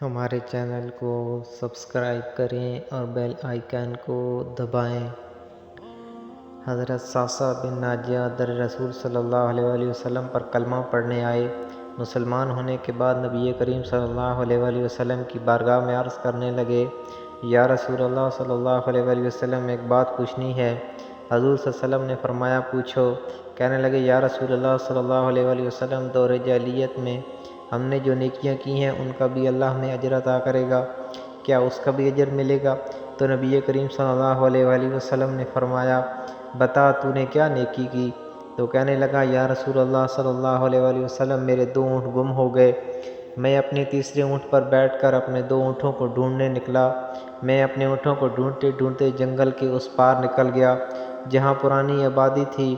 ہمارے چینل کو سبسکرائب کریں اور بیل آئیکن کو دبائیں۔ حضرت ثعثع بن ناجیہ در رسول صلی اللہ علیہ وآلہ وسلم پر کلمہ پڑھنے آئے۔ مسلمان ہونے کے بعد نبی کریم صلی اللہ علیہ وآلہ وسلم کی بارگاہ میں عرض کرنے لگے، یا رسول اللہ صلی اللہ علیہ وآلہ وسلم، ایک بات پوچھنی ہے۔ حضور صلی اللہ علیہ وسلم نے فرمایا، پوچھو۔ کہنے لگے، یا رسول اللہ صلی اللہ علیہ وآلہ وسلم، دور جاہلیت میں ہم نے جو نیکیاں کی ہیں ان کا بھی اللہ ہمیں اجر عطا کرے گا، کیا اس کا بھی اجر ملے گا؟ تو نبی کریم صلی اللہ علیہ وآلہ وسلم نے فرمایا، بتا تو نے کیا نیکی کی؟ تو کہنے لگا، یا رسول اللہ صلی اللہ علیہ وآلہ وسلم، میرے 2 اونٹ گم ہو گئے۔ میں اپنے تیسرے اونٹ پر بیٹھ کر اپنے 2 اونٹوں کو ڈھونڈنے نکلا۔ میں اپنے اونٹوں کو ڈھونڈتے ڈھونڈتے جنگل کے اس پار نکل گیا جہاں پرانی آبادی تھی۔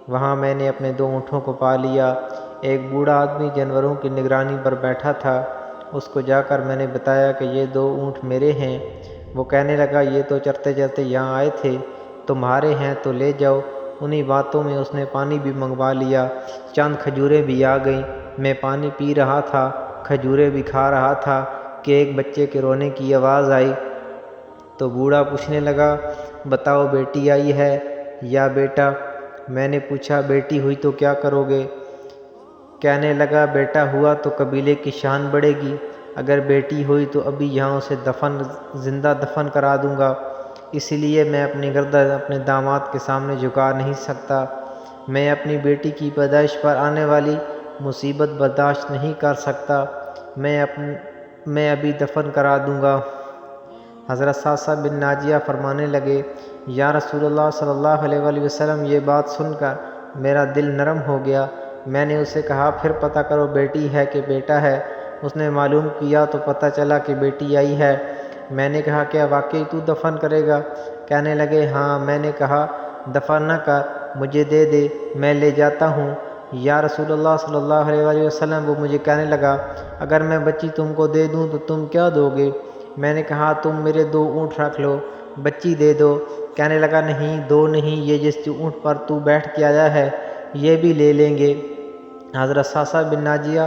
وہاں میں نے اپنے 2 اونٹوں کو پا لیا۔ ایک بوڑھا آدمی جانوروں کی نگرانی پر بیٹھا تھا۔ اس کو جا کر میں نے بتایا کہ یہ 2 اونٹ میرے ہیں۔ وہ کہنے لگا، یہ تو چرتے چرتے یہاں آئے تھے، تمہارے ہیں تو لے جاؤ۔ انہی باتوں میں اس نے پانی بھی منگوا لیا۔ چند کھجوریں بھی آ گئیں۔ میں پانی پی رہا تھا، کھجوریں بھی کھا رہا تھا کہ ایک بچے کے رونے کی آواز آئی۔ تو بوڑھا پوچھنے لگا، بتاؤ بیٹی آئی ہے یا بیٹا؟ میں نے پوچھا، بیٹی ہوئی تو کیا کرو گے؟ کہنے لگا، بیٹا ہوا تو قبیلے کی شان بڑھے گی، اگر بیٹی ہوئی تو ابھی یہاں اسے زندہ دفن کرا دوں گا، اس لیے میں اپنی گردن اپنے داماد کے سامنے جھکا نہیں سکتا۔ میں اپنی بیٹی کی پیدائش پر آنے والی مصیبت برداشت نہیں کر سکتا۔ میں ابھی دفن کرا دوں گا۔ حضرت ثعثع بن ناجیہ فرمانے لگے، یا رسول اللہ صلی اللہ علیہ وآلہ وسلم، یہ بات سن کر میرا دل نرم ہو گیا۔ میں نے اسے کہا، پھر پتہ کرو بیٹی ہے کہ بیٹا ہے۔ اس نے معلوم کیا تو پتہ چلا کہ بیٹی آئی ہے۔ میں نے کہا، کیا واقعی تو دفن کرے گا؟ کہنے لگے، ہاں۔ میں نے کہا، دفن نہ کر، مجھے دے دے، میں لے جاتا ہوں۔ یا رسول اللہ صلی اللہ علیہ وآلہ وسلم، وہ مجھے کہنے لگا، اگر میں بچی تم کو دے دوں تو تم کیا دو گے؟ میں نے کہا، تم میرے 2 اونٹ رکھ لو، بچی دے دو۔ کہنے لگا، نہیں، 2 نہیں، یہ جس اونٹ پر تو بیٹھ کے آیا ہے یہ بھی لے لیں گے۔ حضرت ثعثع بن ناجیہ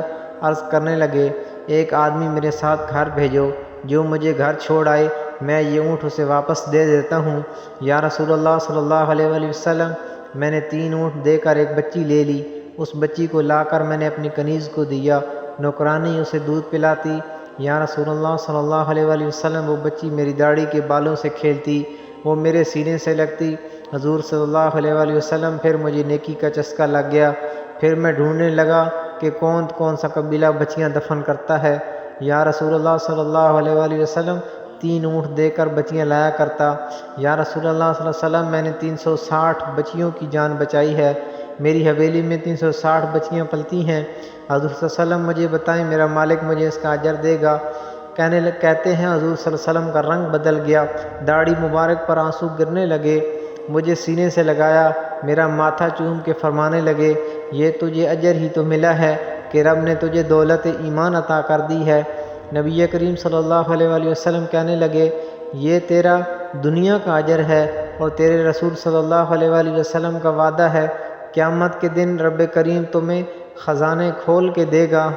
عرض کرنے لگے، ایک آدمی میرے ساتھ گھر بھیجو، جو مجھے گھر چھوڑ آئے، میں یہ اونٹ اسے واپس دے دیتا ہوں۔ یا رسول اللہ صلی اللہ علیہ وآلہ وسلم، میں نے 3 اونٹ دے کر ایک بچی لے لی۔ اس بچی کو لا کر میں نے اپنی کنیز کو دیا، نوکرانی اسے دودھ پلاتی۔ یا رسول اللہ صلی اللہ علیہ وآلہ وسلم، وہ بچی میری داڑھی کے بالوں سے کھیلتی، وہ میرے سینے سے لگتی۔ حضور صلی اللہ علیہ وآلہ وسلم، پھر مجھے نیکی کا چسکا لگ گیا۔ پھر میں ڈھونڈنے لگا کہ کون سا قبیلہ بچیاں دفن کرتا ہے۔ یا رسول اللہ صلی اللہ علیہ وآلہ وسلم، 3 اونٹ دے کر بچیاں لایا کرتا۔ یا رسول اللہ صلی اللہ علیہ وسلم، میں نے 360 بچیوں کی جان بچائی ہے، میری حویلی میں 360 بچیاں پلتی ہیں۔ حضور صلی اللہ علیہ وسلم، مجھے بتائیں، میرا مالک مجھے اس کا اجر دے گا؟ کہتے ہیں حضور صلی اللہ علیہ وسلم کا رنگ بدل گیا، داڑھی مبارک پر آنسو گرنے لگے، مجھے سینے سے لگایا، میرا ماتھا چوم کے فرمانے لگے، یہ تجھے اجر ہی تو ملا ہے کہ رب نے تجھے دولت ایمان عطا کر دی ہے۔ نبی کریم صلی اللہ علیہ وآلہ وسلم کہنے لگے، یہ تیرا دنیا کا اجر ہے اور تیرے رسول صلی اللہ علیہ وآلہ وسلم کا وعدہ ہے، قیامت کے دن رب کریم تمہیں خزانے کھول کے دے گا۔